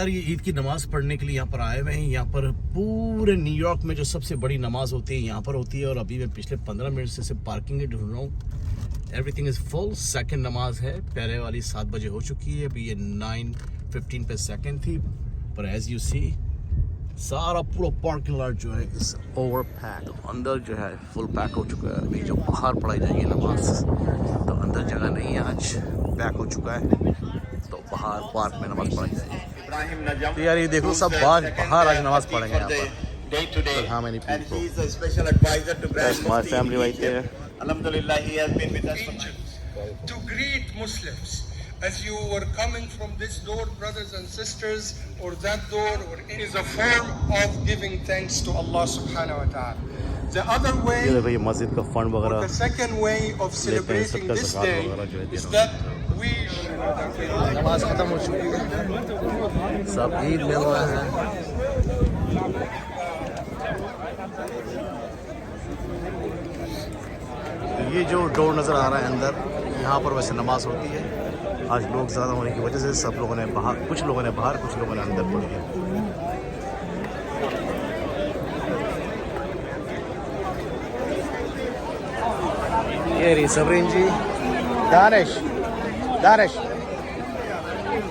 यार ये ईद की नमाज़ पढ़ने के लिए यहाँ पर आए हुए हैं। यहाँ पर पूरे न्यूयॉर्क में जो सबसे बड़ी नमाज़ होती है यहाँ पर होती है। और अभी मैं पिछले 15 मिनट से सिर्फ पार्किंग ही ढूंढ रहा हूँ। Everything is full. सेकंड नमाज है, पहले वाली 7 बजे हो चुकी है, अभी ये 9:15 पे सेकंड थी। पर एज यू सी सारा पूरा पार्किंग लॉट जो है इस ओवर पैक, अंदर जो है फुल पैक हो चुका है। अभी जो बाहर पढ़ाई जाएगी नमाज तो अंदर जगह नहीं है, आज पैक हो चुका है, तो बाहर पार्क में नमाज पढ़ाई जाएगी। तो यार ये देखो सब बाहर आज नमाज पढ़ेंगे यहाँ पर। How many people? And he is a special advisor to That's my family right there. Alhamdulillah, he has been with us. To greet Muslims as you were coming from this door, brothers and sisters, or that door, or it is a form of giving thanks to Allah subhanahu wa ta'ala. The other way, ये देखो ये मस्जिद का fund or वगैरह the second way of celebrating this day is that we नमाज खत्म हो चुकी है, सब ईद में हुआ है। तो ये जो डोर नज़र आ रहा है अंदर, यहाँ पर वैसे नमाज होती है। आज लोग ज़्यादा होने की वजह से सब लोगों ने बाहर, कुछ लोगों ने बाहर, कुछ लोगों ने अंदर पढ़ी है। ये रही सबरीन जी, Danish,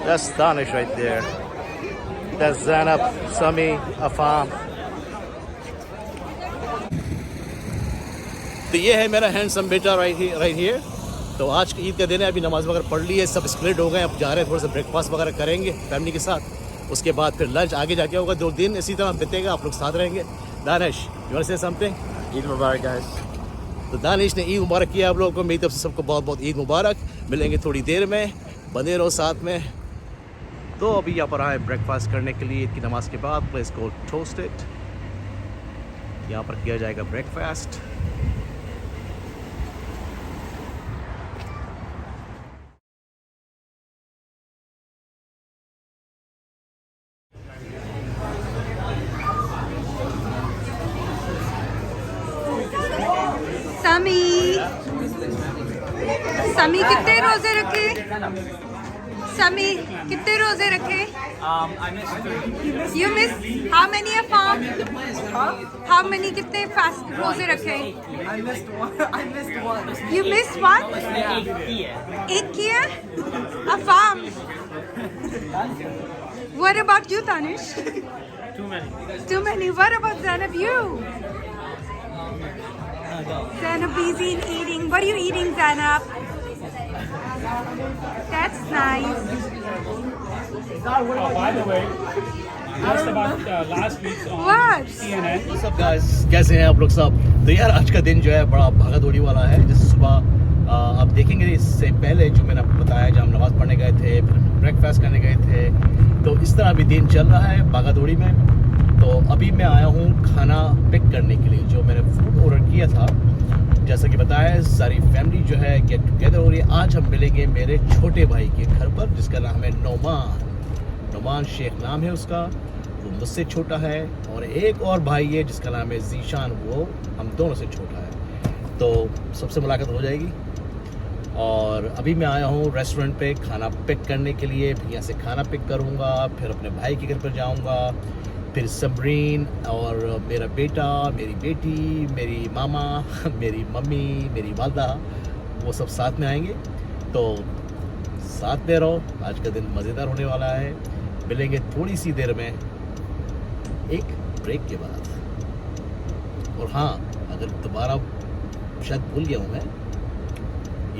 that's Danish right there, that's Zainab, Sami, Afam। तो ये है मेरा हैंडसम बेटा राइट हियर। तो आज की ईद का दिन है, अभी नमाज वगैरह पढ़ ली है, सब स्प्लिट हो गए, अब जा रहे हैं थोड़ा सा ब्रेकफास्ट वगैरह करेंगे फैमिली के साथ। उसके बाद फिर लंच आगे जाके होगा। 2 दिन इसी तरह बीतेगा, आप लोग साथ रहेंगे। Danish, you want to say something? Eid Mubarak, guys. तो दानिश ने ईद मुबारक किया आप लोगों को, मेरी तरफ से सबको बहुत बहुत ईद मुबारक। मिलेंगे थोड़ी देर में, बने रहो साथ में। तो अभी यहाँ पर आए ब्रेकफास्ट करने के लिए ईद की नमाज के बाद। प्लेस को टोस्टेड, यहाँ पर किया जाएगा ब्रेकफास्ट। समी कितने रोजे रखे? समी कितने रोजे रखे? I missed 3. You miss how many a farm? How many कितने fast रोजे रखे? I missed 1. I missed 1. You missed one? एक किया? A farm. What about you, Tanish? Too many. Too many. What about Zainab? You? Zainab busy in eating. What are you eating, Zainab? That's nice. Oh, by the way, just about last week's on What? CNN. What's up guys, कैसे हैं आप लोग सब? तो यार आज का दिन जो है बड़ा भागा दौड़ी वाला है। जैसे सुबह आप देखेंगे, इससे पहले जो मैंने आपको बताया, जब हम नमाज पढ़ने गए थे, फिर ब्रेकफास्ट करने गए थे, तो इस तरह अभी दिन चल रहा है भागा दौड़ी में। तो अभी मैं आया हूँ खाना पिक करने के लिए, जो मैंने फूड ऑर्डर किया था। जैसा कि बताया, सारी फैमिली जो है गेट टुगेदर हो रही है। आज हम मिलेंगे मेरे छोटे भाई के घर पर, जिसका नाम है नोमान शेख नाम है उसका, वो मुझसे छोटा है। और एक और भाई है जिसका नाम है जीशान, वो हम दोनों से छोटा है। तो सबसे मुलाकात हो जाएगी। और अभी मैं आया हूँ रेस्टोरेंट पे खाना पिक करने के लिए। यहाँ से खाना पिक करूँगा, फिर अपने भाई के घर पर जाऊँगा, फिर सबरीन और मेरा बेटा, मेरी बेटी, मेरी मामा, मेरी मम्मी, मेरी वालदा, वो सब साथ में आएंगे। तो साथ में रहो, आज का दिन मज़ेदार होने वाला है। मिलेंगे थोड़ी सी देर में एक ब्रेक के बाद। और हाँ, अगर दोबारा शायद भूल गया हूँ मैं,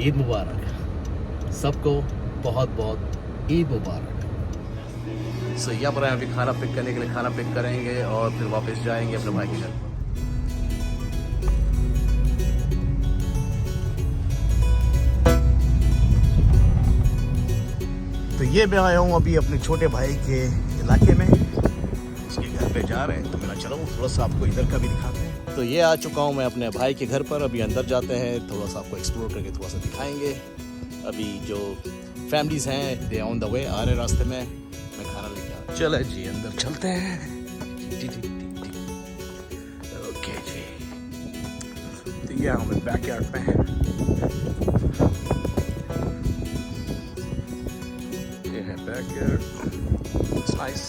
ईद मुबारक सबको, बहुत बहुत ईद मुबारक। सो यहाँ पर अभी खाना पिक करने के लिए खाना पिक करेंगे और फिर वापस जाएंगे अपने भाई के घर। तो ये मैं आया हूँ अभी अपने छोटे भाई के इलाके में, उसके घर पे जा रहे हैं। तो मेरा चलो थोड़ा सा आपको इधर का भी दिखाते हैं। तो ये आ चुका हूँ मैं अपने भाई के घर पर। अभी अंदर जाते हैं, थोड़ा सा आपको एक्सप्लोर करके थोड़ा सा दिखाएंगे। अभी जो फैमिलीज हैं दे ऑन द वे, आ रहे रास्ते में, मैं खाना लेके आ। चलो जी अंदर चलते हैं। ओके जी, तो ये हमें बैकयार्ड पे है। ये है बैकयार्ड, इट्स नाइस।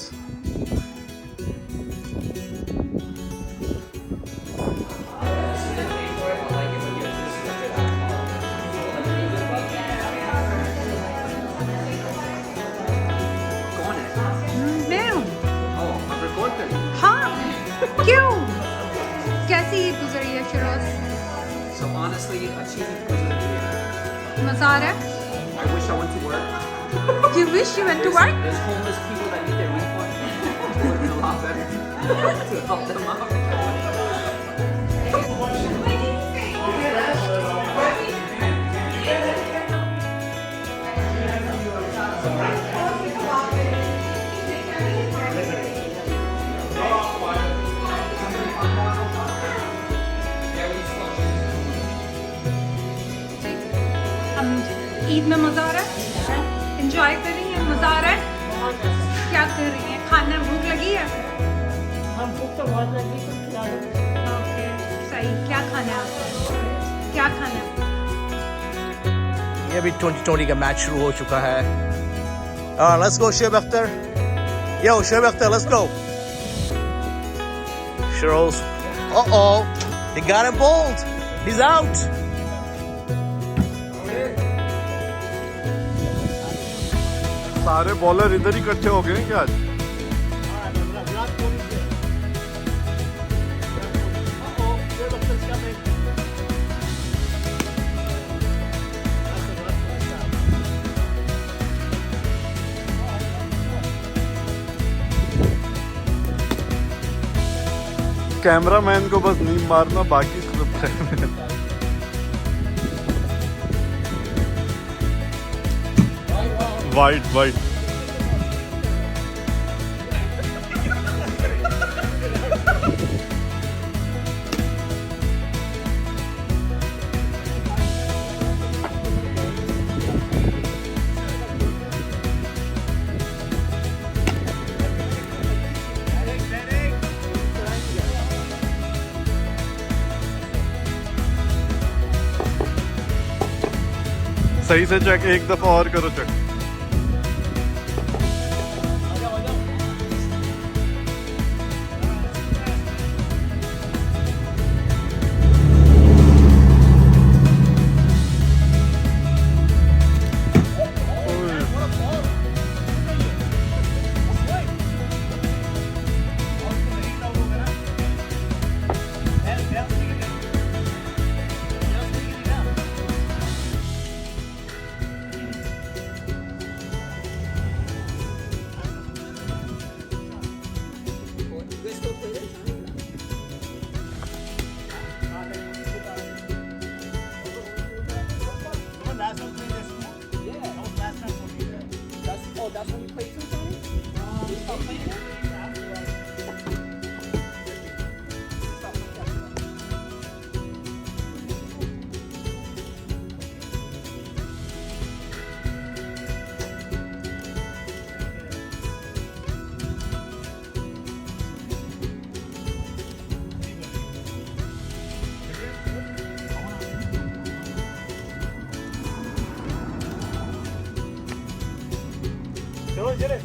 मज़ार है. I wish I went to work. You wish you went to work? There's homeless people that need their refund. It would be a lot better to help them out. हम ईद में मज़ा आ रहा है, enjoy कर रही हैं, मज़ा आ रहा है. क्या कर रही हैं? खाना भूख लगी है? हम भूख तो बहुत लगी, कुछ खिला दो. ओके, सही. क्या खाना है आपको? क्या खाना है? ये अभी 2020 का मैच शुरू हो चुका है. Let's go Shoaib Akhtar. Yo Shoaib Akhtar, let's go. Shiroz. They got him bowled. He's out. सारे बॉलर इधर ही इकट्ठे हो गए हैं क्या आज? कैमरामैन को बस नींद मारना, बाकी सब है. वाइट सही से चेक, एक दफा और करो check. That's when you play too, Tony? You stop playing it? चलो चले.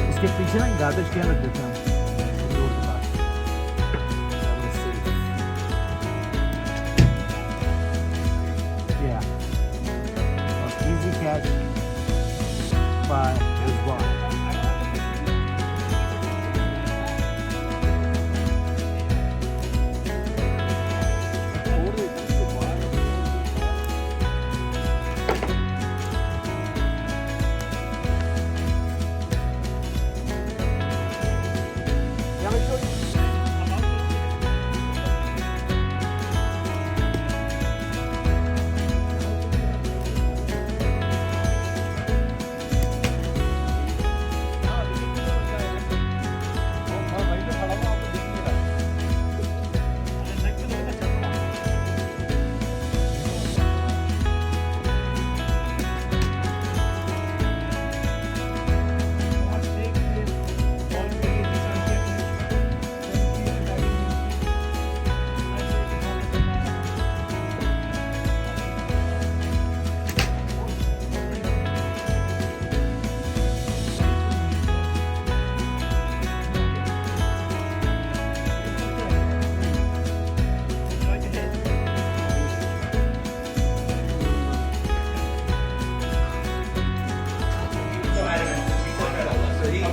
इसके पीछे ना गार्बेज कैन रख देते हैं रोड के पास. Yeah. Easy catch by Rizwan.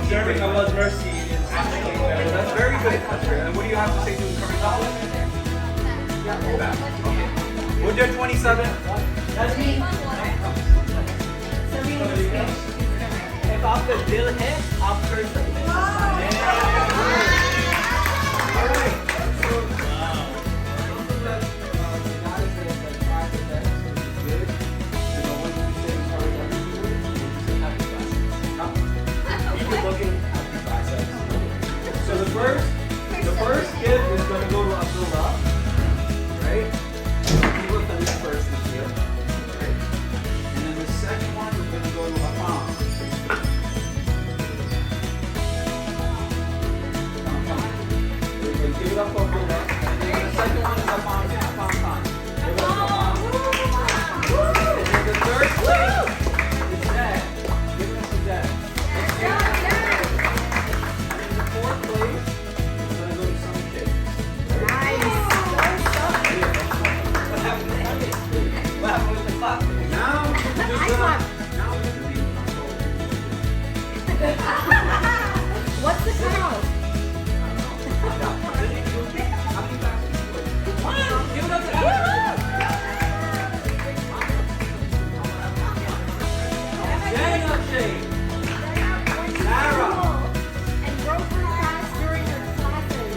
observing Allah's mercy is actually better. That's very good. That's very good. And what do you have to say to encourage Allah? Okay. Would there 27? That's me. If आपका दिल है, आप कर सकते हैं. All right. So the first gift is going to go to Abdullah, right? Abdullah the first is here, right? And then the second one is going to go to Afam. Give it up for Abdullah. And then the second one is Afam. Afam time. Give it up for Afam. And then the third place is Dad. Give it up to Dad. Fourth place is going to go to some kid. Nice. What happened with the clock? Now we're going to be What's the cutoff? Give it up to Sarah. And grow through fast during your classes.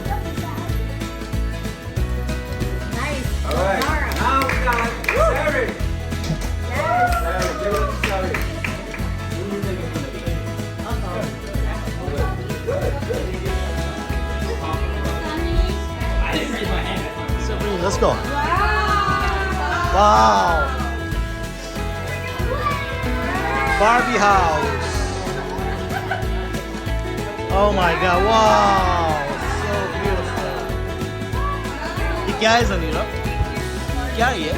Nice. All right. Zara. Now we got Sarah. Yes. Sarah, give it up to Sarah. Who do you think it's going to be? I didn't raise my hand. Let's go. Wow. Barbie house. Oh my God! Wow, so beautiful. ये क्या है ज़नीरा? क्या है ये?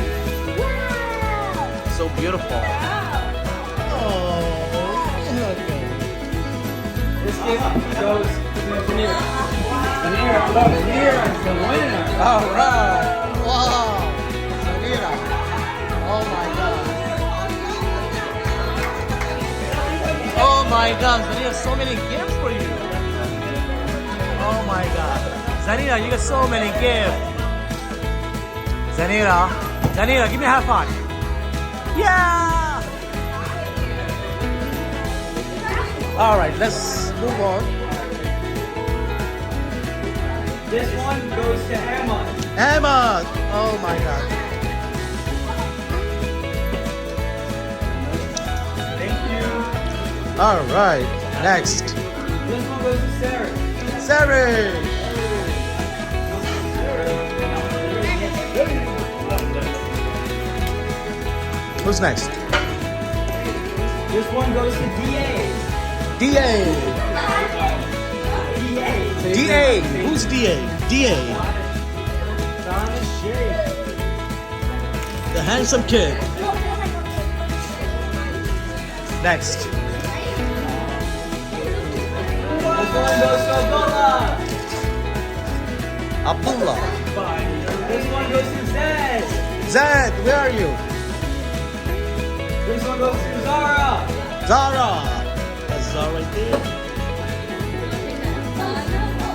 So beautiful. Oh. This gift goes to Zanira. Zanira is the winner. All right. Wow. ज़नीरा. Oh my God. Oh my God, Zanira, so many gifts for you. Oh my God. Zanira, you got so many gifts. Zanira, give me a high five. Yeah! All right, let's move on. This one goes to Emma. Emma! Oh my God. Thank you. All right, next. This one goes to Sarah. Sarah! Who's next? This one goes to DA. DA! DA! Who's DA? DA. The handsome kid. Next. This one goes to Abdullah. Abdullah. This one goes to Zed. Zed, where are you? This one goes to Zara. Zara. That's Zara right there.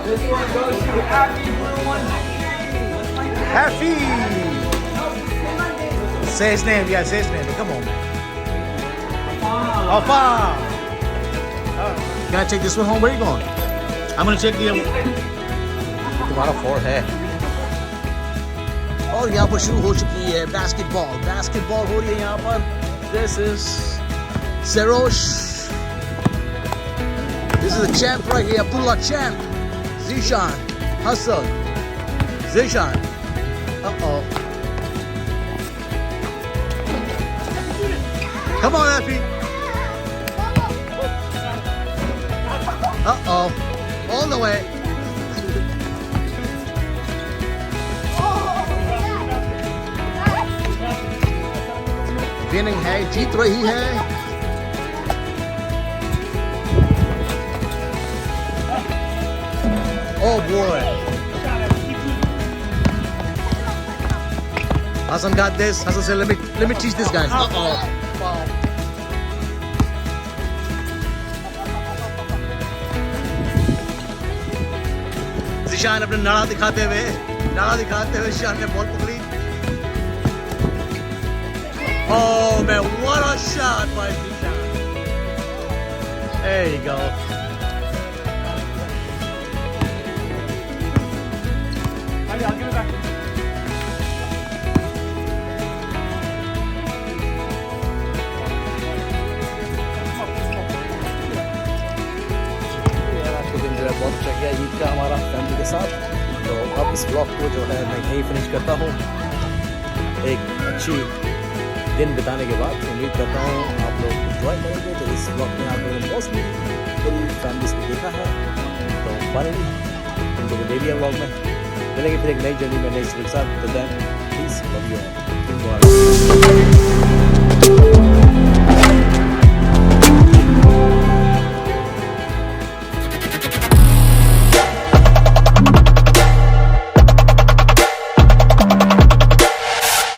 This one goes to Happy Blue One. Happy. Say his name. Yeah, say his name. Come on. Alpha. Can I take this one home? Where are you going? I'm gonna check the. तुम्हारा 4 है. और यहाँ पर शुरू हो चुकी है basketball हो रही है यहाँ पर. This is Serosh. This is the champ right here, Abdullah champ. Zishan, Hassan, Zishan. Uh-oh. Come on, Effie. Uh-oh. All the way. Winning है, जीत रही है. Oh boy. Hassan got this. Hassan said, let me teach this guy. Uh-oh. Wow. Ishan अपने नाड़ा दिखाते हुए ईशान ने ball पकड़ी। Oh man, what a shot by Ishan. There you go. I'll give it back. बहुत अच्छा गया ईद का हमारा फैमिली के साथ। तो अब इस ब्लॉग को जो है मैं यहीं फिनिश करता हूँ। एक अच्छी दिन बिताने के बाद उम्मीद करता हूँ आप लोग एंजॉय करेंगे। तो इस ब्लॉग में आप लोगों ने मोस्टली फुल फैमिलीज को देखा है। तो फाइनली हम लोग ले लिया ब्लॉग में मिलेंगे फिर एक नई जर्नी में नेक्स्ट वीक साथ। तो देन प्लीज लव यू।